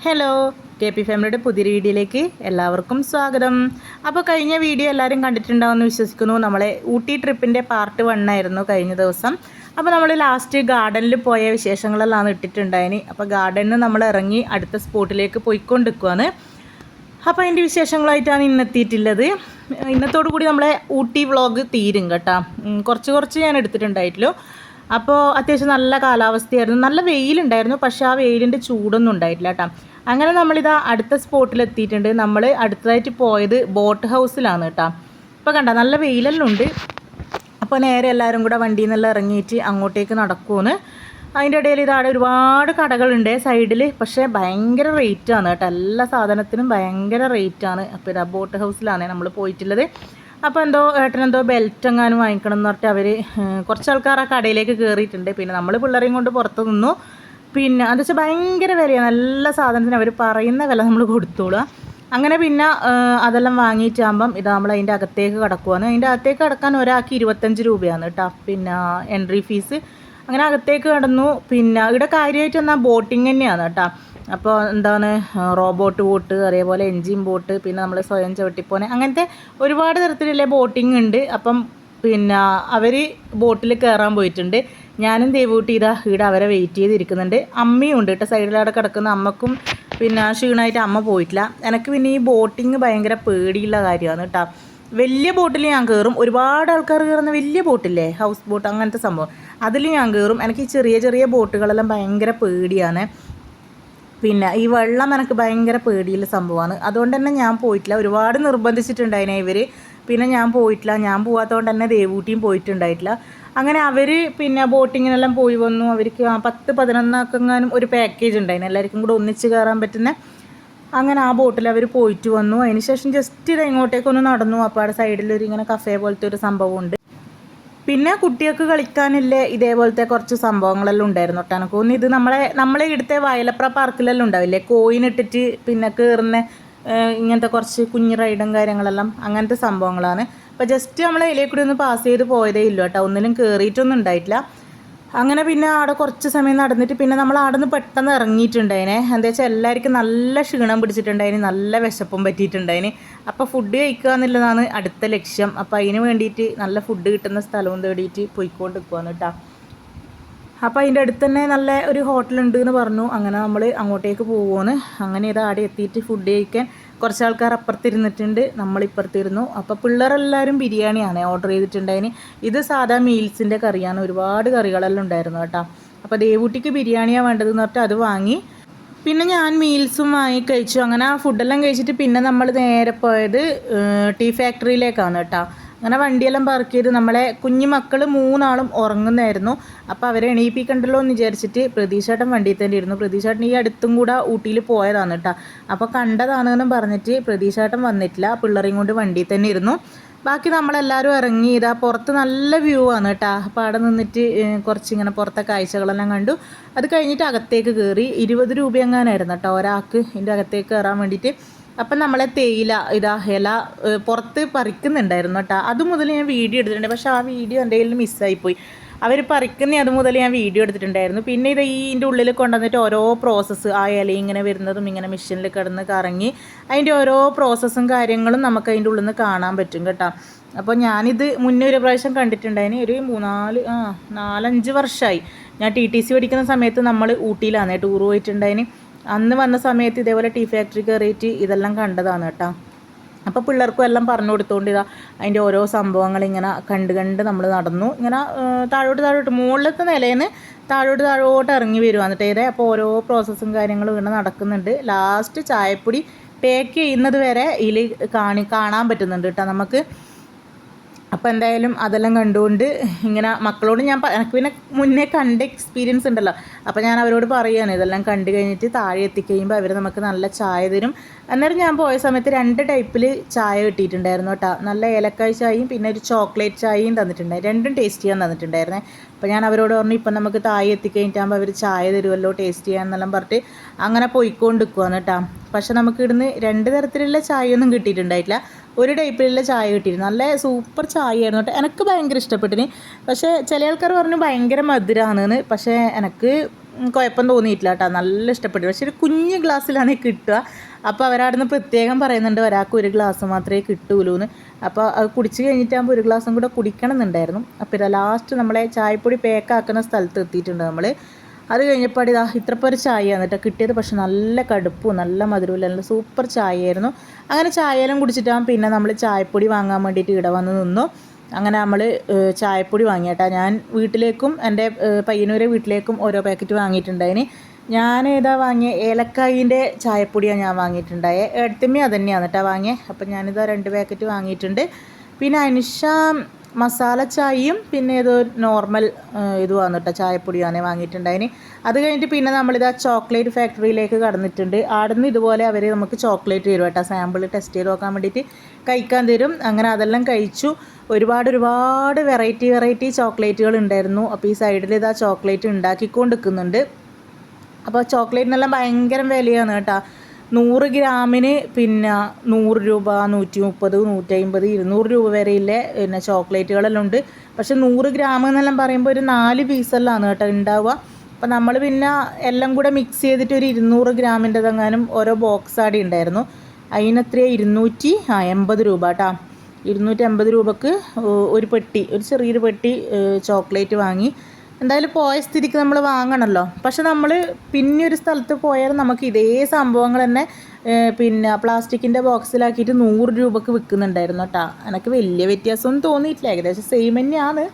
Hello, K P ഫാമിലിയുടെ പുതിയൊരു വീഡിയോയിലേക്ക് എല്ലാവർക്കും സ്വാഗതം. അപ്പോൾ കഴിഞ്ഞ വീഡിയോ എല്ലാവരും കണ്ടിട്ടുണ്ടാവുമെന്ന് വിശ്വസിക്കുന്നു. നമ്മളെ ഊട്ടി ട്രിപ്പിൻ്റെ പാർട്ട് 1 ആയിരുന്നു കഴിഞ്ഞ ദിവസം. അപ്പോൾ നമ്മൾ ലാസ്റ്റ് ഗാർഡനിൽ പോയ വിശേഷങ്ങളെല്ലാം ഇട്ടിട്ടുണ്ടായിന്. അപ്പോൾ ഗാർഡനിൽ നമ്മൾ ഇറങ്ങി അടുത്ത സ്പോട്ടിലേക്ക് പോയിക്കൊണ്ടിരിക്കുകയാണ്. അപ്പോൾ അതിൻ്റെ വിശേഷങ്ങളായിട്ടാണ് ഇന്നെത്തിയിട്ടുള്ളത്. ഇന്നത്തോടു കൂടി നമ്മളെ ഊട്ടി വ്ളോഗ് തീരും കേട്ടോ. കുറച്ച് ഞാൻ എടുത്തിട്ടുണ്ടായിട്ടുള്ളൂ. അപ്പോൾ അത്യാവശ്യം നല്ല കാലാവസ്ഥയായിരുന്നു, നല്ല വെയിലുണ്ടായിരുന്നു. പക്ഷേ ആ വെയിലിൻ്റെ ചൂടൊന്നും ഉണ്ടായിട്ടില്ല കേട്ടോ. അങ്ങനെ നമ്മളിതാ അടുത്ത സ്പോട്ടിലെത്തിയിട്ടുണ്ട്. നമ്മൾ അടുത്തതായിട്ട് പോയത് ബോട്ട് ഹൗസിലാണ് കേട്ടോ. ഇപ്പോൾ കണ്ട നല്ല വെയിലെല്ലാം ഉണ്ട്. അപ്പോൾ നേരെ എല്ലാവരും കൂടെ വണ്ടിയിൽ നിന്നെല്ലാം ഇറങ്ങിയിട്ട് അങ്ങോട്ടേക്ക് നടക്കുമെന്ന്. അതിൻ്റെ ഇടയിൽ ഇതാടെ ഒരുപാട് കടകളുണ്ട് സൈഡിൽ. പക്ഷേ ഭയങ്കര റേറ്റാണ് കേട്ടോ, എല്ലാ സാധനത്തിനും ഭയങ്കര റേറ്റാണ്. അപ്പോൾ ഇതാ ബോട്ട് ഹൗസിലാണ് നമ്മൾ പോയിട്ടുള്ളത്. അപ്പോൾ ഏട്ടനെന്തോ ബെൽറ്റ് എങ്ങാനും വാങ്ങിക്കണം എന്ന് പറഞ്ഞിട്ട് അവർ കുറച്ച് ആൾക്കാർ ആ കടയിലേക്ക് കയറിയിട്ടുണ്ട്. പിന്നെ നമ്മൾ പിള്ളേരെയും കൊണ്ട് പുറത്ത് നിന്നു. പിന്നെ എന്താ വെച്ചാൽ ഭയങ്കര വിലയാണ്, നല്ല സാധനത്തിന് അവർ പറയുന്ന വില നമ്മൾ കൊടുത്തോളുക. അങ്ങനെ പിന്നെ അതെല്ലാം വാങ്ങിയിട്ടാകുമ്പം ഇത് നമ്മൾ അതിൻ്റെ അകത്തേക്ക് കിടക്കുവാണ്. അതിൻ്റെ അകത്തേക്ക് കിടക്കാൻ ഒരാൾക്ക് 25 രൂപയാണ് കേട്ടോ, പിന്നെ എൻട്രി ഫീസ്. അങ്ങനെ അകത്തേക്ക് കിടന്നു. പിന്നെ ഇവിടെ കാര്യമായിട്ട് എന്നാൽ ബോട്ടിങ് തന്നെയാണ് കേട്ടോ. അപ്പോൾ എന്താണ് റോബോട്ട് ബോട്ട്, അതേപോലെ എൻജിൻ ബോട്ട്, പിന്നെ നമ്മൾ സ്വയം ചവിട്ടിപ്പോനെ, അങ്ങനത്തെ ഒരുപാട് തരത്തിലുള്ള ബോട്ടിങ് ഉണ്ട്. അപ്പം പിന്നെ അവർ ബോട്ടിൽ കയറാൻ പോയിട്ടുണ്ട്. ഞാനും ദേവൂട്ടി ഇവിടെ അവരെ വെയിറ്റ് ചെയ്തിരിക്കുന്നുണ്ട്. അമ്മയും ഉണ്ട് കേട്ടോ സൈഡിലവിടെ കിടക്കുന്ന. അമ്മക്കും പിന്നെ ക്ഷീണമായിട്ട് അമ്മ പോയിട്ടില്ല. എനിക്ക് പിന്നെ ഈ ബോട്ടിങ് ഭയങ്കര പേടിയുള്ള കാര്യമാണ് കേട്ടോ. വലിയ ബോട്ടിൽ ഞാൻ കയറും, ഒരുപാട് ആൾക്കാർ കയറുന്ന വലിയ ബോട്ടില്ലേ, ഹൗസ് ബോട്ട് അങ്ങനത്തെ സംഭവം, അതിൽ ഞാൻ കയറും. എനിക്ക് ഈ ചെറിയ ബോട്ടുകളെല്ലാം ഭയങ്കര പേടിയാണ്. പിന്നെ ഈ വെള്ളം എനിക്ക് ഭയങ്കര പേടിയുള്ള സംഭവമാണ്. അതുകൊണ്ട് തന്നെ ഞാൻ പോയിട്ടില്ല. ഒരുപാട് നിർബന്ധിച്ചിട്ടുണ്ടായിനെ ഇവർ. പിന്നെ ഞാൻ പോയിട്ടില്ല. ഞാൻ പോകാത്തതുകൊണ്ട് തന്നെ ദേവൂട്ടിയും പോയിട്ടുണ്ടായിട്ടില്ല. അങ്ങനെ അവർ പിന്നെ ബോട്ടിങ്ങിനെല്ലാം പോയി വന്നു. അവർക്ക് 10-11 ഒരു പാക്കേജ് ഉണ്ടായിരുന്നു, എല്ലാവർക്കും കൂടെ ഒന്നിച്ച് കയറാൻ പറ്റുന്ന. അങ്ങനെ ആ ബോട്ടിൽ അവർ പോയിട്ട് വന്നു. അതിന് ശേഷം ജസ്റ്റ് ഇത് ഇങ്ങോട്ടേക്കൊന്ന് നടന്നു. അപ്പോൾ അവിടെ സൈഡിലൊരു ഇങ്ങനെ കഫേ പോലത്തെ ഒരു സംഭവമുണ്ട്. പിന്നെ കുട്ടികൾക്ക് കളിക്കാനില്ല ഇതേപോലത്തെ കുറച്ച് സംഭവങ്ങളെല്ലാം ഉണ്ടായിരുന്നു കേട്ടോ. എനിക്ക് തോന്നുന്നു ഇത് നമ്മളെ ഇവിടുത്തെ വയലപ്ര പാർക്കിലെല്ലാം ഉണ്ടാവില്ലേ, കോയിൻ ഇട്ടിട്ട് പിന്നെ കയറുന്ന ഇങ്ങനത്തെ കുറച്ച് കുഞ്ഞു റൈഡും കാര്യങ്ങളെല്ലാം, അങ്ങനത്തെ സംഭവങ്ങളാണ്. അപ്പോൾ ജസ്റ്റ് നമ്മൾ ഇതിലേക്ക് കൂടി ഒന്ന് പാസ് ചെയ്ത് പോയതേ ഇല്ല കേട്ടോ, ഒന്നിലും കയറിയിട്ടൊന്നും ഉണ്ടായിട്ടില്ല. അങ്ങനെ പിന്നെ അവിടെ കുറച്ച് സമയം നടന്നിട്ട് പിന്നെ നമ്മൾ അവിടെ നിന്ന് പെട്ടെന്ന് ഇറങ്ങിയിട്ടുണ്ടായിനെ. എന്താ വെച്ചാൽ എല്ലാവർക്കും നല്ല ക്ഷീണം പിടിച്ചിട്ടുണ്ടായിന്, നല്ല വിശപ്പും പറ്റിയിട്ടുണ്ടായിന്. അപ്പോൾ ഫുഡ് കഴിക്കുക എന്നുള്ളതാണ് അടുത്ത ലക്ഷ്യം. അപ്പോൾ അതിന് വേണ്ടിയിട്ട് നല്ല ഫുഡ് കിട്ടുന്ന സ്ഥലവും തേടിയിട്ട് പോയിക്കൊണ്ട് നിൽക്കുകയാണ് കേട്ടോ. അപ്പോൾ അതിൻ്റെ അടുത്ത് തന്നെ നല്ല ഒരു ഹോട്ടലുണ്ട് എന്ന് പറഞ്ഞു. അങ്ങനെ നമ്മൾ അങ്ങോട്ടേക്ക് പോകുമെന്ന്. അങ്ങനെ ഇത് ആടെ എത്തിയിട്ട് ഫുഡ് കഴിക്കാൻ കുറച്ച് ആൾക്കാർ അപ്പുറത്തിരുന്നിട്ടുണ്ട്, നമ്മളിപ്പുറത്തിരുന്നു. അപ്പോൾ പിള്ളേരെല്ലാവരും ബിരിയാണിയാണ് ഓർഡർ ചെയ്തിട്ടുണ്ടായിന്. ഇത് സാധാ മീൽസിൻ്റെ കറിയാണ്, ഒരുപാട് കറികളെല്ലാം ഉണ്ടായിരുന്നു കേട്ടോ. അപ്പോൾ ദേവൂട്ടിക്ക് ബിരിയാണിയാണ് വേണ്ടതെന്ന് പറഞ്ഞിട്ട് അത് വാങ്ങി. പിന്നെ ഞാൻ മീൽസും വാങ്ങി കഴിച്ചു. അങ്ങനെ ആ ഫുഡെല്ലാം കഴിച്ചിട്ട് പിന്നെ നമ്മൾ നേരെ പോയത് ടീ ഫാക്ടറിയിലേക്കാണ് കേട്ടോ. അങ്ങനെ വണ്ടിയെല്ലാം പാർക്ക് ചെയ്ത് നമ്മളെ കുഞ്ഞു മക്കൾ 3 ആളും ഉറങ്ങുന്നായിരുന്നു. അപ്പോൾ അവരെ എണീപ്പിക്കണ്ടല്ലോ എന്ന് വിചാരിച്ചിട്ട് പ്രതീക്ഷേട്ടൻ വണ്ടിയിൽ തന്നെ ഇരുന്നു. പ്രതീക്ഷേട്ടൻ ഈ അടുത്തും കൂടെ ഊട്ടിയിൽ പോയതാണ് കേട്ടോ. അപ്പോൾ കണ്ടതാണെന്നും പറഞ്ഞിട്ട് പ്രതീക്ഷേട്ടൻ വന്നിട്ടില്ല, പിള്ളേരെയും കൊണ്ട് വണ്ടിയിൽ തന്നെ ഇരുന്നു. ബാക്കി നമ്മളെല്ലാവരും ഇറങ്ങി. ഇതാ പുറത്ത് നല്ല വ്യൂ ആണ് കേട്ടോ. അപ്പോൾ അവിടെ നിന്നിട്ട് കുറച്ചിങ്ങനെ പുറത്തെ കാഴ്ചകളെല്ലാം കണ്ടു. അത് കഴിഞ്ഞിട്ട് അകത്തേക്ക് കയറി. 20 രൂപ എങ്ങാനായിരുന്നു കേട്ടോ ഒരാൾക്ക് ഇതിൻ്റെ അകത്തേക്ക് കയറാൻ വേണ്ടിയിട്ട്. അപ്പം നമ്മളെ തേയില ഇല പുറത്ത് പറിക്കുന്നുണ്ടായിരുന്നു കേട്ടോ. അതുമുതൽ ഞാൻ വീഡിയോ എടുത്തിട്ടുണ്ട്. പക്ഷേ ആ വീഡിയോ എൻ്റെ കയ്യിൽ മിസ്സായിപ്പോയി. അവർ പറിക്കുന്ന അതുമുതൽ ഞാൻ വീഡിയോ എടുത്തിട്ടുണ്ടായിരുന്നു. പിന്നെ ഇതിൻ്റെ ഉള്ളിൽ കൊണ്ടുവന്നിട്ട് ഓരോ പ്രോസസ്സ്, ആ ഇല ഇങ്ങനെ വരുന്നതും ഇങ്ങനെ മെഷീനിൽ കിടന്ന് കറങ്ങി അതിൻ്റെ ഓരോ പ്രോസസ്സും കാര്യങ്ങളും നമുക്ക് അതിൻ്റെ ഉള്ളിൽ നിന്ന് കാണാൻ പറ്റും കേട്ടോ. അപ്പോൾ ഞാനിത് മുന്നേ ഒരു പ്രാവശ്യം കണ്ടിട്ടുണ്ടായിന്. ഒരു 4-5 വർഷമായി. ഞാൻ TTC പഠിക്കുന്ന സമയത്ത് നമ്മൾ ഊട്ടിയിലാണ് ടൂർ പോയിട്ടുണ്ടായിന്. അന്ന് വന്ന സമയത്ത് ഇതേപോലെ ടീ ഫാക്ടറി കയറിയിട്ട് ഇതെല്ലാം കണ്ടതാണ് കേട്ടോ. അപ്പോൾ പിള്ളേർക്കും എല്ലാം പറഞ്ഞു കൊടുത്തുകൊണ്ട് അതിൻ്റെ ഓരോ സംഭവങ്ങൾ ഇങ്ങനെ കണ്ട് നമ്മൾ നടന്നു. ഇങ്ങനെ താഴോട്ട് മുകളിലത്തെ നിലയിൽ നിന്ന് താഴോട്ട് ഇറങ്ങി വരുവാണ് കേട്ടോ. അപ്പോൾ ഓരോ പ്രോസസ്സും കാര്യങ്ങളും ഇങ്ങനെ നടക്കുന്നുണ്ട്. ലാസ്റ്റ് ചായപ്പൊടി പാക്ക് ചെയ്യുന്നത് വരെ ഇതിൽ കാണാൻ പറ്റുന്നുണ്ട് കേട്ടോ നമുക്ക്. അപ്പോൾ എന്തായാലും അതെല്ലാം കണ്ടുകൊണ്ട് ഇങ്ങനെ മക്കളോട് എനിക്ക് പിന്നെ മുന്നേ കണ്ട എക്സ്പീരിയൻസ് ഉണ്ടല്ലോ. അപ്പോൾ ഞാൻ അവരോട് പറയുകയാണ്, ഇതെല്ലാം കണ്ടു കഴിഞ്ഞിട്ട് താഴെ എത്തിക്കഴിയുമ്പോൾ അവർ നമുക്ക് നല്ല ചായ തരും. അന്നേരം ഞാൻ പോയ സമയത്ത് 2 ടൈപ്പിൽ ചായ കിട്ടിയിട്ടുണ്ടായിരുന്നു കേട്ടോ. നല്ല ഏലക്കായ് ചായയും പിന്നെ ഒരു ചോക്ലേറ്റ് ചായയും തന്നിട്ടുണ്ടായിരുന്നു. രണ്ടും ടേസ്റ്റ് ചെയ്യാൻ തന്നിട്ടുണ്ടായിരുന്നേ. അപ്പോൾ ഞാൻ അവരോട് പറഞ്ഞു ഇപ്പം നമുക്ക് താഴെ എത്തിക്കഴിഞ്ഞിട്ടാകുമ്പോൾ അവർ ചായ തരുമല്ലോ ടേസ്റ്റ് ചെയ്യാമെന്നെല്ലാം പറഞ്ഞിട്ട് അങ്ങനെ പോയിക്കൊണ്ട് നിൽക്കുവാണ് കേട്ടോ. പക്ഷെ നമുക്ക് ഇവിടുന്ന് 2 തരത്തിലുള്ള ചായയൊന്നും കിട്ടിയിട്ടുണ്ടായിട്ടില്ല. ഒരു ടൈപ്പിലുള്ള ചായ കിട്ടിയിരുന്നു. നല്ല സൂപ്പർ ചായ ആയിരുന്നു കേട്ടോ. എനിക്ക് ഭയങ്കര ഇഷ്ടപ്പെട്ടിന്. പക്ഷേ ചില ആൾക്കാർ പറഞ്ഞു ഭയങ്കര മധുരമാണെന്ന്. പക്ഷേ എനിക്ക് കുഴപ്പം തോന്നിയിട്ടില്ല കേട്ടോ, നല്ല ഇഷ്ടപ്പെട്ടു. പക്ഷേ ഒരു കുഞ്ഞ് ഗ്ലാസ്സിലാണ് കിട്ടുക. അപ്പോൾ അവരവിടുന്ന് പ്രത്യേകം പറയുന്നുണ്ട് ഒരാൾക്ക് ഒരു ഗ്ലാസ് മാത്രമേ കിട്ടുള്ളൂ എന്ന്. അപ്പോൾ അത് കുടിച്ച് കഴിഞ്ഞിട്ടാകുമ്പോൾ ഒരു ഗ്ലാസും കൂടെ കുടിക്കണം എന്നുണ്ടായിരുന്നു. അപ്പോൾ ഇതാ ലാസ്റ്റ് നമ്മളെ ചായപ്പൊടി പാക്കാക്കുന്ന സ്ഥലത്ത് എത്തിയിട്ടുണ്ട് നമ്മൾ. അത് കഴിഞ്ഞപ്പോൾ ഇതാ ഇത്രപ്പോൾ ഒരു ചായയാണ് കേട്ടോ കിട്ടിയത്. പക്ഷെ നല്ല കടുപ്പും നല്ല മധുരവും നല്ല സൂപ്പർ ചായയായിരുന്നു. അങ്ങനെ ചായയെല്ലാം കുടിച്ചിട്ടാകും പിന്നെ നമ്മൾ ചായപ്പൊടി വാങ്ങാൻ വേണ്ടിയിട്ട് ഇവിടെ വന്ന് നിന്നു. അങ്ങനെ നമ്മൾ ചായപ്പൊടി വാങ്ങിയേട്ടാ. ഞാൻ വീട്ടിലേക്കും എൻ്റെ പയ്യന്നൂരെ വീട്ടിലേക്കും ഓരോ പാക്കറ്റ് വാങ്ങിയിട്ടുണ്ടായിന്. ഞാൻ ഏതാ വാങ്ങിയ ഏലക്കായിൻ്റെ ചായപ്പൊടിയാണ് ഞാൻ വാങ്ങിയിട്ടുണ്ടായത്. എടുത്തമ്മ അത് തന്നെയാണ് കേട്ടോ വാങ്ങിയത്. അപ്പം ഞാനിതാ 2 പാക്കറ്റ് വാങ്ങിയിട്ടുണ്ട്. പിന്നെ അനിഷ മസാല ചായയും പിന്നെ ഏതോ നോർമൽ ഇതുമാണ് കേട്ടോ ചായപ്പൊടിയാണ് വാങ്ങിയിട്ടുണ്ടായിന്. അത് കഴിഞ്ഞിട്ട് പിന്നെ നമ്മളിതാ ചോക്ലേറ്റ് ഫാക്ടറിയിലേക്ക് കടന്നിട്ടുണ്ട്. ആടുന്ന് ഇതുപോലെ അവർ നമുക്ക് ചോക്ലേറ്റ് തരും കേട്ടോ, സാമ്പിൾ ടെസ്റ്റ് ചെയ്ത് നോക്കാൻ വേണ്ടിയിട്ട് കഴിക്കാൻ തരും. അങ്ങനെ അതെല്ലാം കഴിച്ചു. ഒരുപാട് വെറൈറ്റി ചോക്ലേറ്റുകൾ ഉണ്ടായിരുന്നു. അപ്പോൾ ഈ സൈഡിൽ ഇതാ ചോക്ലേറ്റ് ഉണ്ടാക്കിക്കൊണ്ട് നിൽക്കുന്നുണ്ട്. അപ്പോൾ ചോക്ലേറ്റിനെല്ലാം ഭയങ്കര വിലയാണ് കേട്ടോ. 100 ഗ്രാമിന് പിന്നെ 100 രൂപ, 130, 150, 200 രൂപ വരെയില്ലേ പിന്നെ ചോക്ലേറ്റുകളെല്ലാം ഉണ്ട്. പക്ഷെ 100 ഗ്രാം എന്നെല്ലാം പറയുമ്പോൾ ഒരു 4 പീസെല്ലാം കേട്ടോ ഉണ്ടാവുക. അപ്പോൾ നമ്മൾ പിന്നെ എല്ലാം കൂടെ മിക്സ് ചെയ്തിട്ട് ഒരു 200 ഗ്രാമിൻ്റെതെങ്ങാനും ഓരോ ബോക്സ് ആടി ഉണ്ടായിരുന്നു. അതിനെത്രയാ 280 രൂപ കേട്ടോ. 280 രൂപക്ക് ഒരു പെട്ടി, ഒരു ചെറിയൊരു പെട്ടി ചോക്ലേറ്റ് വാങ്ങി. എന്തായാലും പോയ സ്ഥിതിക്ക് നമ്മൾ വാങ്ങണമല്ലോ. പക്ഷെ നമ്മൾ പിന്നെ ഒരു സ്ഥലത്ത് പോയാൽ നമുക്ക് ഇതേ സംഭവങ്ങൾ തന്നെ പിന്നെ പ്ലാസ്റ്റിക്കിൻ്റെ ബോക്സിലാക്കിയിട്ട് 100 രൂപക്ക് വിൽക്കുന്നുണ്ടായിരുന്നു കേട്ടോ. എനിക്ക് വലിയ വ്യത്യാസമൊന്നും തോന്നിയിട്ടില്ല, ഏകദേശം സെയിം തന്നെയാണ്.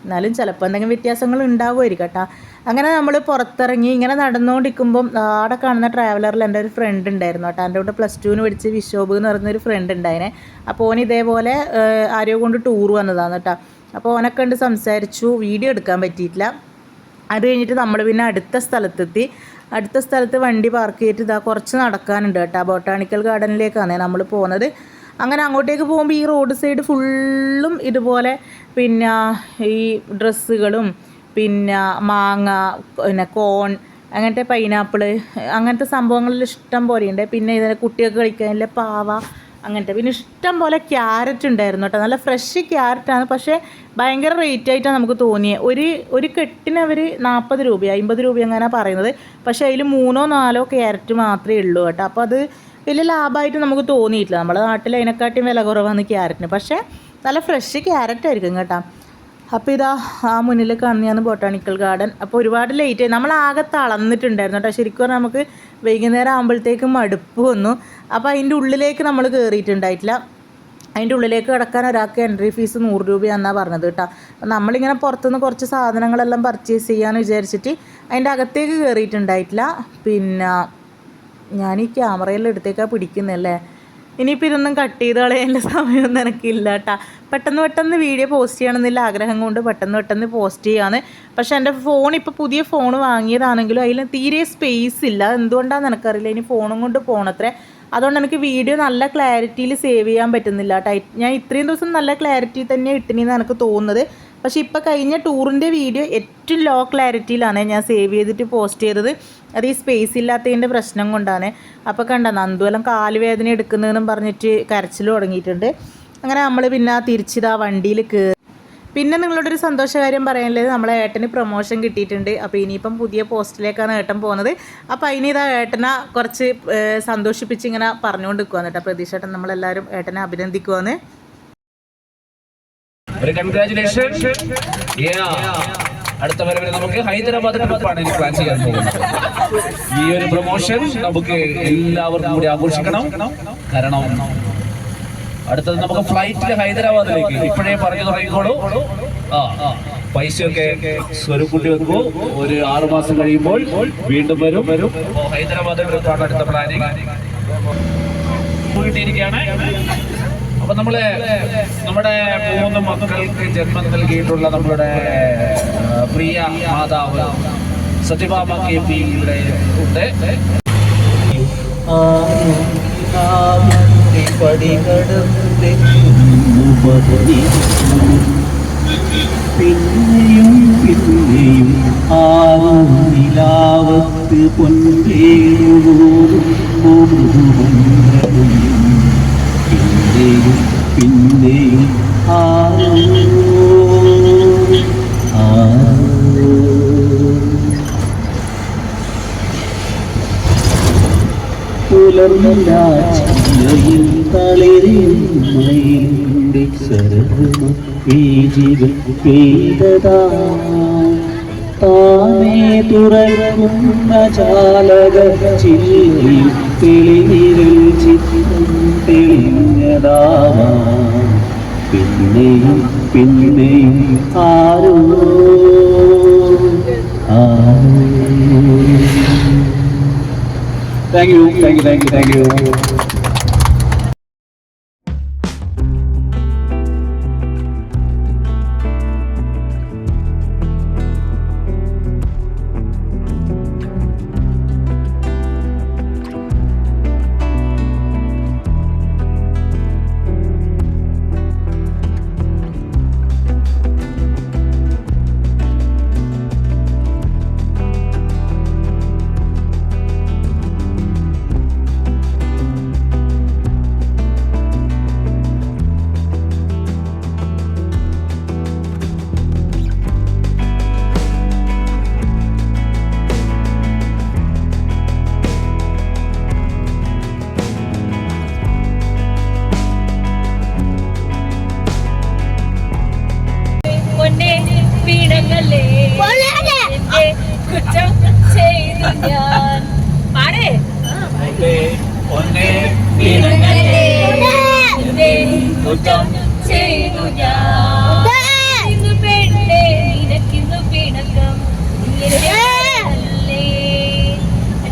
എന്നാലും ചിലപ്പോൾ എന്തെങ്കിലും വ്യത്യാസങ്ങൾ ഉണ്ടാവുമായിരിക്കും കേട്ടോ. അങ്ങനെ നമ്മൾ പുറത്തിറങ്ങി ഇങ്ങനെ നടന്നുകൊണ്ടിരിക്കുമ്പം അവിടെ കാണുന്ന ട്രാവലറിൽ എൻ്റെ ഒരു ഫ്രണ്ട് ഉണ്ടായിരുന്നു കേട്ടോ. എൻ്റെ കൂടെ +2 പഠിച്ച് വിശോഭ് എന്ന് പറയുന്നൊരു ഫ്രണ്ട് ഉണ്ടായിനെ. അപ്പോൾ ഓൻ ഇതേപോലെ ആരെയോ കൊണ്ട് ടൂർ വന്നതാണ് കേട്ടോ. അപ്പോൾ ഓനൊക്കെ കണ്ട് സംസാരിച്ചു, വീഡിയോ എടുക്കാൻ പറ്റിയിട്ടില്ല. അത് കഴിഞ്ഞിട്ട് നമ്മൾ പിന്നെ അടുത്ത സ്ഥലത്ത് വണ്ടി പാർക്ക് ചെയ്തിട്ട് ഇതാ കുറച്ച് നടക്കാനുണ്ട് കേട്ടോ. ബൊട്ടാണിക്കൽ ഗാർഡനിലേക്കാണ് നമ്മൾ പോകുന്നത്. അങ്ങനെ അങ്ങോട്ടേക്ക് പോകുമ്പോൾ ഈ റോഡ് സൈഡ് ഫുള്ളും ഇതുപോലെ പിന്നെ ഈ ഡ്രസ്സുകളും പിന്നെ മാങ്ങ, പിന്നെ കോൺ, അങ്ങനത്തെ പൈനാപ്പിള്, അങ്ങനത്തെ സംഭവങ്ങളിൽ ഇഷ്ടം പോലെയുണ്ട്. പിന്നെ ഇതിനെ കുട്ടികൾക്ക് കഴിക്കാനുള്ള പാവ, അങ്ങനത്തെ. പിന്നെ ഇഷ്ടം പോലെ ക്യാരറ്റ് ഉണ്ടായിരുന്നു കേട്ടോ. നല്ല ഫ്രഷ് ക്യാരറ്റാണ്. പക്ഷേ ഭയങ്കര റേറ്റ് ആയിട്ടാണ് നമുക്ക് തോന്നിയത്. ഒരു കെട്ടിന് അവർ 40 രൂപ 50 രൂപ അങ്ങനെ പറയുന്നത്. പക്ഷേ അതിൽ 3 or 4 ക്യാരറ്റ് മാത്രമേ ഉള്ളൂ കേട്ടോ. അപ്പോൾ അത് വലിയ ലാഭമായിട്ട് നമുക്ക് തോന്നിയിട്ടില്ല. നമ്മുടെ നാട്ടിൽ അതിനെക്കാട്ടിയും വില കുറവാണ് ക്യാരറ്റിന്. പക്ഷേ നല്ല ഫ്രഷ് ക്യാരറ്റ് ആയിരിക്കും കേട്ടോ. അപ്പോൾ ഇതാ ആ മുന്നിൽ കാണുന്നതാണ് ബൊട്ടാണിക്കൽ ഗാർഡൻ. അപ്പോൾ ഒരുപാട് ലേറ്റായി, നമ്മളാകെ തളർന്നിട്ടുണ്ടായിരുന്നു കേട്ടോ. ശരിക്കും പറഞ്ഞാൽ നമുക്ക് വൈകുന്നേരം ആകുമ്പോഴത്തേക്കും മടുപ്പ് വന്നു. അപ്പോൾ അതിൻ്റെ ഉള്ളിലേക്ക് നമ്മൾ കയറിയിട്ടുണ്ടായിട്ടില്ല. അതിൻ്റെ ഉള്ളിലേക്ക് കിടക്കാൻ ഒരാൾക്ക് എൻട്രി ഫീസ് 100 രൂപയാണെന്നാണ് പറഞ്ഞത് കേട്ടോ. അപ്പം നമ്മളിങ്ങനെ പുറത്തുനിന്ന് കുറച്ച് സാധനങ്ങളെല്ലാം പർച്ചേസ് ചെയ്യാമെന്ന് വിചാരിച്ചിട്ട് അതിൻ്റെ അകത്തേക്ക് കയറിയിട്ടുണ്ടായിട്ടില്ല. പിന്നെ ഞാൻ ഈ ക്യാമറയെല്ലാം എടുത്തേക്കാണ് പിടിക്കുന്നല്ലേ. ഇനിയിപ്പോൾ ഇതൊന്നും കട്ട് ചെയ്ത് കളയാനുള്ള സമയമൊന്നും എനിക്കില്ല കേട്ടോ. പെട്ടെന്ന് വീഡിയോ പോസ്റ്റ് ചെയ്യണമെന്നില്ല ആഗ്രഹം കൊണ്ട് പെട്ടെന്ന് പോസ്റ്റ് ചെയ്യാണ്. പക്ഷേ എൻ്റെ ഫോൺ ഇപ്പോൾ പുതിയ ഫോൺ വാങ്ങിയതാണെങ്കിലും അതിൽ തീരെ സ്പേസ് ഇല്ല. എന്തുകൊണ്ടാണെന്ന് എനിക്കറിയില്ല. ഇനി ഫോണും കൊണ്ട് പോകണത്രേ. അതുകൊണ്ട് എനിക്ക് വീഡിയോ നല്ല ക്ലാരിറ്റിയിൽ സേവ് ചെയ്യാൻ പറ്റുന്നില്ല കേട്ടോ. ഞാൻ ഇത്രയും ദിവസം നല്ല ക്ലാരിറ്റി തന്നെ ഇട്ടിനെന്ന് എനിക്ക് തോന്നുന്നത്. പക്ഷേ ഇപ്പോൾ കഴിഞ്ഞ ടൂറിൻ്റെ വീഡിയോ ഏറ്റവും ലോ ക്ലാരിറ്റിയിലാണ് ഞാൻ സേവ് ചെയ്തിട്ട് പോസ്റ്റ് ചെയ്തത്. അത് ഈ സ്പേസ് ഇല്ലാത്തതിൻ്റെ പ്രശ്നം കൊണ്ടാണ്. അപ്പോൾ കണ്ട നന്ദുവെല്ലാം കാലുവേദന എടുക്കുന്നതെന്നും പറഞ്ഞിട്ട് കരച്ചിൽ തുടങ്ങിയിട്ടുണ്ട്. അങ്ങനെ നമ്മൾ പിന്നെ തിരിച്ചിതാ വണ്ടിയിൽ കയറി. പിന്നെ നിങ്ങളോടൊരു സന്തോഷകാര്യം പറയാനുള്ളത്, നമ്മളെ ഏട്ടന് പ്രൊമോഷൻ കിട്ടിയിട്ടുണ്ട്. അപ്പോൾ ഇനിയിപ്പം പുതിയ പോസ്റ്റിലേക്കാണ് ഏട്ടൻ പോകുന്നത്. അപ്പോൾ അതിനിതാ ഏട്ടനെ കുറച്ച് സന്തോഷിപ്പിച്ച് ഇങ്ങനെ പറഞ്ഞുകൊണ്ട് നിൽക്കുവാന്ന് കേട്ടോ. പ്രതീക്ഷ ഏട്ടൻ നമ്മളെല്ലാവരും ഏട്ടനെ അഭിനന്ദിക്കുവാന്ന്. കൺഗ്രാറ്റുലേഷൻ. അടുത്ത വരവിൽ നമുക്ക് ഹൈദരാബാദ് ട്രിപ്പാണ് ഇനി പ്ലാൻ ചെയ്യാൻ പോകുന്നത്. ഈ ഒരു പ്രൊമോഷൻ നമുക്ക് എല്ലാവർക്കും കൂടി ആഘോഷിക്കണം. കാരണം അടുത്തത് നമുക്ക് ഫ്ലൈറ്റിൽ ഹൈദരാബാദിലേക്ക് ഇപ്പോഴേ പറഞ്ഞു തുടങ്ങിക്കോളൂ. പൈസയൊക്കെ സ്വരുക്കൂട്ടി വെക്കൂ. ഒരു 6 മാസം കഴിയുമ്പോൾ വീണ്ടും വരും. ഹൈദരാബാദ് ട്രിപ്പാണ് അടുത്ത പ്ലാനിങ് കിട്ടിയിരിക്കുകയാണ്. അപ്പൊ നമ്മുടെ 3 മക്കൾക്ക് ജന്മം നൽകിയിട്ടുള്ള നമ്മളുടെ പ്രിയ മാതാവ് സത്യഭാമ KP ഇവിടെ ഉണ്ട്. പിന്നെയും നിലാവത്ത് പിന്നെയും പുലർന്നില്ല ചില്ലയിൽ തളിരിന്റെ സരഹമ വീജികൾ പെയ്തതാ താനേ തുറക്കുന്ന ജാലക ചില്ലയിൽ തെളിനിരൽ ചിത്രം തെളിഞ്ഞതാവാ പിന്നെയും പിന്നെയും ആരോ thank you thank you thank you thank you കുറ്റം ചെയ്തു ഞാൻ പാടേ കുറ്റം ചെയ്തു ഞാൻ ഇന്നു പെണ്ണേ നിനക്കിന്നു പിണക്കം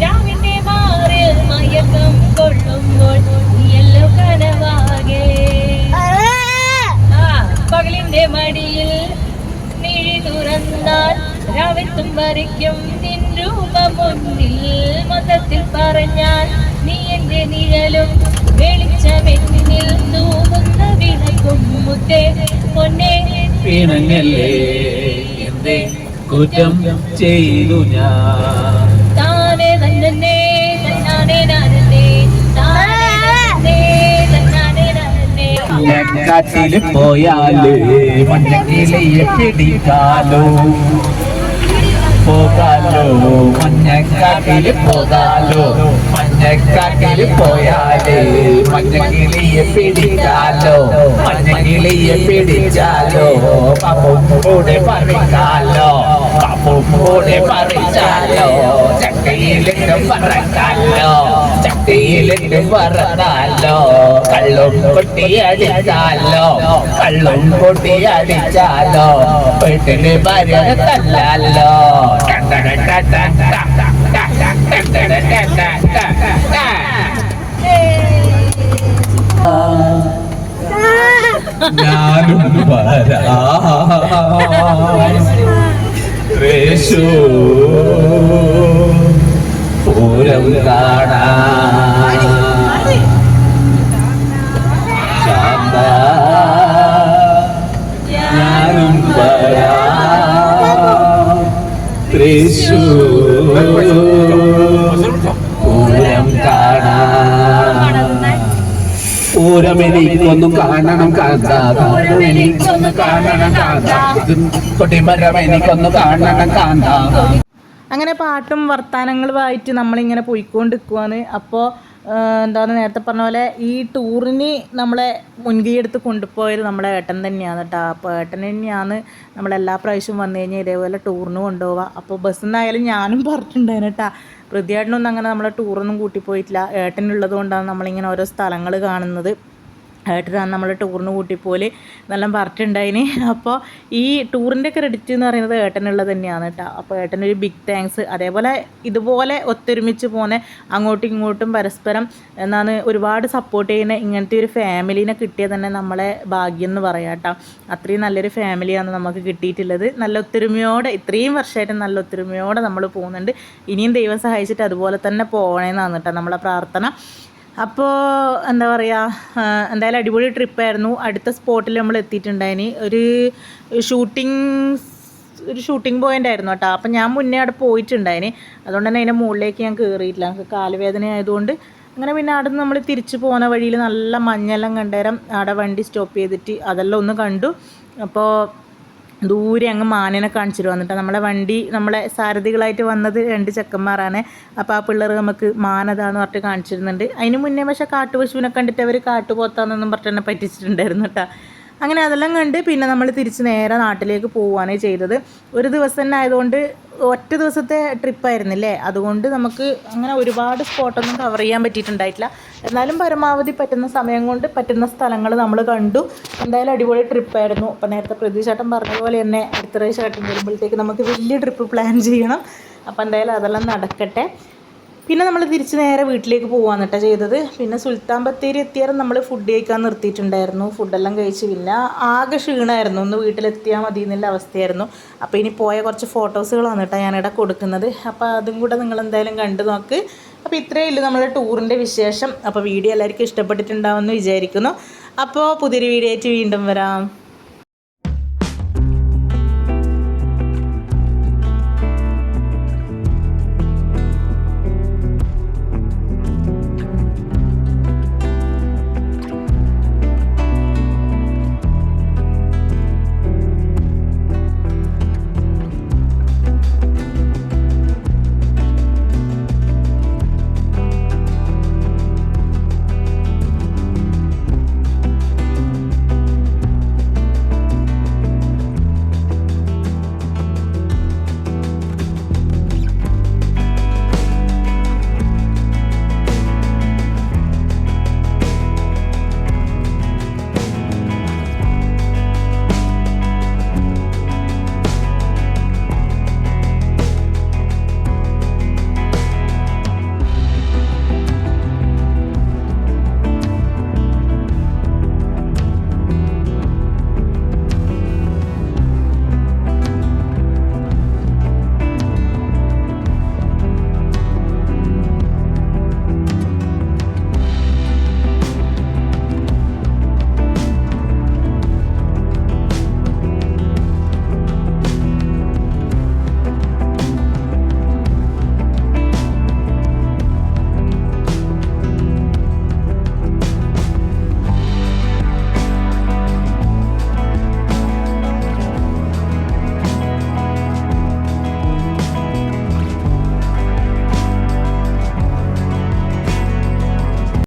രാവിന്റെ മാറിൽ മയക്കം കൊള്ളുമ്പോൾ നീയല്ലോ കനവാകെ പകലിന്റെ മടിയിൽ മിഴി തുറന്നാൽ രാവിത്തും വരയ്ക്കും നിൻ രൂപം മുന്നിൽ മൊത്തത്തിൽ പറഞ്ഞാൽ നീ എന്റെ നിഴലും വെളിച്ചമെന്നിൽ തൂങ്ങുന്ന വിളക്കും മുത്തേ പൊന്നേ പിണങ്ങല്ലേ എന്തേ കുറ്റം ചെയ്തു ഞാൻ താനേ തന്നെ തന്നാനേ നാനേ താനേ തന്നാനേ നാനേ കാട്ടില് പോയാല് മഞ്ഞക്കിളിയെ പിടിക്കാലോ പോകാലോ മഞ്ഞക്കാട്ടില് പോകാലോ മഞ്ഞക്കാട്ടില് പോയാല് മഞ്ഞക്കിളിയെ പിടിക്കാലോ മഞ്ഞക്കിളിയെ പിടിച്ചാലോ പാപ്പും കൂടെ പറിക്കാലോ പാപ്പും കൂടെ പറിച്ചാലോ ചക്കയിലിട്ട് പറക്കാലോ ചക്കയിലിട്ട് പറന്നാലോ കള്ളും പൊട്ടിയടിച്ചാലോ കള്ളും പൊട്ടിയടിച്ചാലോ വീട്ടില് ഭാര്യ തല്ലാലോ ഞാനും േശു പൂരം കാണാൻ ശാന്ത ഞാനും പൂരം കാണാൻ പൂരമെനിക്കൊന്നു കാണണം കാന്ത പൂരമെനിക്കൊന്നു കാണണം കാന്ത കൊട്ടിമരം എനിക്കൊന്നു കാണണം കാന്ത. അങ്ങനെ പാട്ടും വർത്തമാനങ്ങളുമായിട്ട് നമ്മളിങ്ങനെ പോയിക്കൊണ്ടിരിക്കുവാണ്. അപ്പോൾ എന്താണ് നേരത്തെ പറഞ്ഞ പോലെ ഈ ടൂറിന് നമ്മളെ മുൻകൈയെടുത്ത് കൊണ്ടുപോയത് നമ്മുടെ ഏട്ടൻ തന്നെയാണ് കേട്ടോ. അപ്പോൾ ഏട്ടൻ തന്നെയാണ് നമ്മളെല്ലാ പ്രാവശ്യവും വന്നു കഴിഞ്ഞാൽ ഇതേപോലെ ടൂറിന് കൊണ്ടുപോവുക. അപ്പോൾ ബസ്സിൽ നിന്നായാലും ഞാനും പറഞ്ഞിട്ടുണ്ടായിരുന്നു കേട്ടോ. പ്രതിയേട്ടനൊന്നും അങ്ങനെ നമ്മളെ ടൂറൊന്നും കൂട്ടിപ്പോയിട്ടില്ല. ഏട്ടനുള്ളത് കൊണ്ടാണ് നമ്മളിങ്ങനെ ഓരോ സ്ഥലങ്ങൾ കാണുന്നത്. ഏട്ടനാണ് നമ്മൾ ടൂറിന് കൂട്ടിപ്പോലെ നല്ല പറഞ്ഞിട്ടുണ്ടായിന്. അപ്പോൾ ഈ ടൂറിൻ്റെ ക്രെഡിറ്റ് എന്ന് പറയുന്നത് ഏട്ടനുള്ളത് തന്നെയാണ് കേട്ടോ. അപ്പോൾ ഏട്ടനൊരു ബിഗ് താങ്ക്സ്. അതേപോലെ ഇതുപോലെ ഒത്തൊരുമിച്ച് പോകുന്ന അങ്ങോട്ടും ഇങ്ങോട്ടും പരസ്പരം എന്നാണ് ഒരുപാട് സപ്പോർട്ട് ചെയ്യുന്ന ഇങ്ങനത്തെ ഒരു ഫാമിലീനെ കിട്ടിയത് തന്നെ നമ്മളെ ഭാഗ്യം എന്ന് പറയാം കേട്ടോ. അത്രയും നല്ലൊരു ഫാമിലിയാണ് നമുക്ക് കിട്ടിയിട്ടുള്ളത്. നല്ല ഒത്തൊരുമയോടെ ഇത്രയും വർഷമായിട്ട് നല്ല ഒത്തൊരുമയോടെ നമ്മൾ പോകുന്നുണ്ട്. ഇനിയും ദൈവം സഹായിച്ചിട്ട് അതുപോലെ തന്നെ പോകണമെന്നാണ് കേട്ടോ നമ്മളെ പ്രാർത്ഥന. അപ്പോൾ എന്താ പറയുക, എന്തായാലും അടിപൊളി ട്രിപ്പായിരുന്നു. അടുത്ത സ്പോട്ടിൽ നമ്മൾ എത്തിയിട്ടുണ്ടായിന്. ഒരു ഷൂട്ടിംഗ് പോയിൻ്റ് ആയിരുന്നു കേട്ടോ. അപ്പം ഞാൻ മുന്നേ അവിടെ പോയിട്ടുണ്ടായിന്. അതുകൊണ്ട് തന്നെ അതിൻ്റെ മുകളിലേക്ക് ഞാൻ കയറിയിട്ടില്ല. നമുക്ക് കാലുവേദന ആയതുകൊണ്ട്. അങ്ങനെ പിന്നെ അവിടെ നിന്ന് നമ്മൾ തിരിച്ച് പോകുന്ന വഴിയിൽ നല്ല മഞ്ഞെല്ലാം കണ്ടേരം അവിടെ വണ്ടി സ്റ്റോപ്പ് ചെയ്തിട്ട് അതെല്ലാം ഒന്ന് കണ്ടു. അപ്പോൾ ദൂരെ അങ്ങ് മാനിനെ കാണിച്ചിട്ട് വന്നിട്ട് നമ്മളെ സാരഥികളായിട്ട് വന്നത് 2 ചെക്കന്മാരാണ്. അപ്പോൾ ആ പിള്ളേർ നമുക്ക് മാനതാന്ന് പറഞ്ഞിട്ട് കാണിച്ചിരുന്നുണ്ട്. അതിന് മുന്നേ പക്ഷേ കാട്ടുപശുവിനെ കണ്ടിട്ട് അവർ കാട്ടുപോത്താന്നൊന്നും പറഞ്ഞിട്ട് തന്നെ പറ്റിച്ചിട്ടുണ്ടായിരുന്നു കേട്ടോ. അങ്ങനെ അതെല്ലാം കണ്ട് പിന്നെ നമ്മൾ തിരിച്ച് നേരെ നാട്ടിലേക്ക് പോവുകയാണ് ചെയ്തത്. ഒരു ദിവസം തന്നെ ആയതുകൊണ്ട് ഒറ്റ ദിവസത്തെ ട്രിപ്പായിരുന്നില്ലേ, അതുകൊണ്ട് നമുക്ക് അങ്ങനെ ഒരുപാട് സ്പോട്ടൊന്നും കവർ ചെയ്യാൻ പറ്റിയിട്ടുണ്ടായിട്ടില്ല. എന്നാലും പരമാവധി പറ്റുന്ന സമയം കൊണ്ട് പറ്റുന്ന സ്ഥലങ്ങൾ നമ്മൾ കണ്ടു. എന്തായാലും അടിപൊളി ട്രിപ്പായിരുന്നു. അപ്പോൾ നേരത്തെ പ്രതീക്ഷേട്ടൻ പറഞ്ഞതുപോലെ തന്നെ അടുത്ത പ്രാവശ്യം വരുമ്പോഴത്തേക്ക് നമുക്ക് വലിയ ട്രിപ്പ് പ്ലാൻ ചെയ്യണം. അപ്പോൾ എന്തായാലും അതെല്ലാം നടക്കട്ടെ. പിന്നെ നമ്മൾ തിരിച്ച് നേരെ വീട്ടിലേക്ക് പോകാൻ കേട്ടോ ചെയ്തത്. പിന്നെ സുൽത്താൻ ബത്തേരി എത്തിയാലും നമ്മൾ ഫുഡ് കഴിക്കാൻ നിർത്തിയിട്ടുണ്ടായിരുന്നു. ഫുഡെല്ലാം കഴിച്ച് പിന്നെ ആകെ ക്ഷീണമായിരുന്നു. ഒന്ന് വീട്ടിലെത്തിയാൽ മതി എന്നുള്ള അവസ്ഥയായിരുന്നു. അപ്പോൾ ഇനി പോയ കുറച്ച് ഫോട്ടോസുകളാണ് കേട്ടോ ഞാനിവിടെ കൊടുക്കുന്നത്. അപ്പോൾ അതും കൂടെ നിങ്ങൾ എന്തായാലും കണ്ടു നോക്ക്. അപ്പോൾ ഇത്രയേ ഉള്ളൂ നമ്മുടെ ടൂറിൻ്റെ വിശേഷം. അപ്പോൾ വീഡിയോ എല്ലാവർക്കും ഇഷ്ടപ്പെട്ടിട്ടുണ്ടാവുമെന്ന് വിചാരിക്കുന്നു. അപ്പോൾ പുതിയൊരു വീഡിയോ ആയിട്ട് വീണ്ടും വരാം.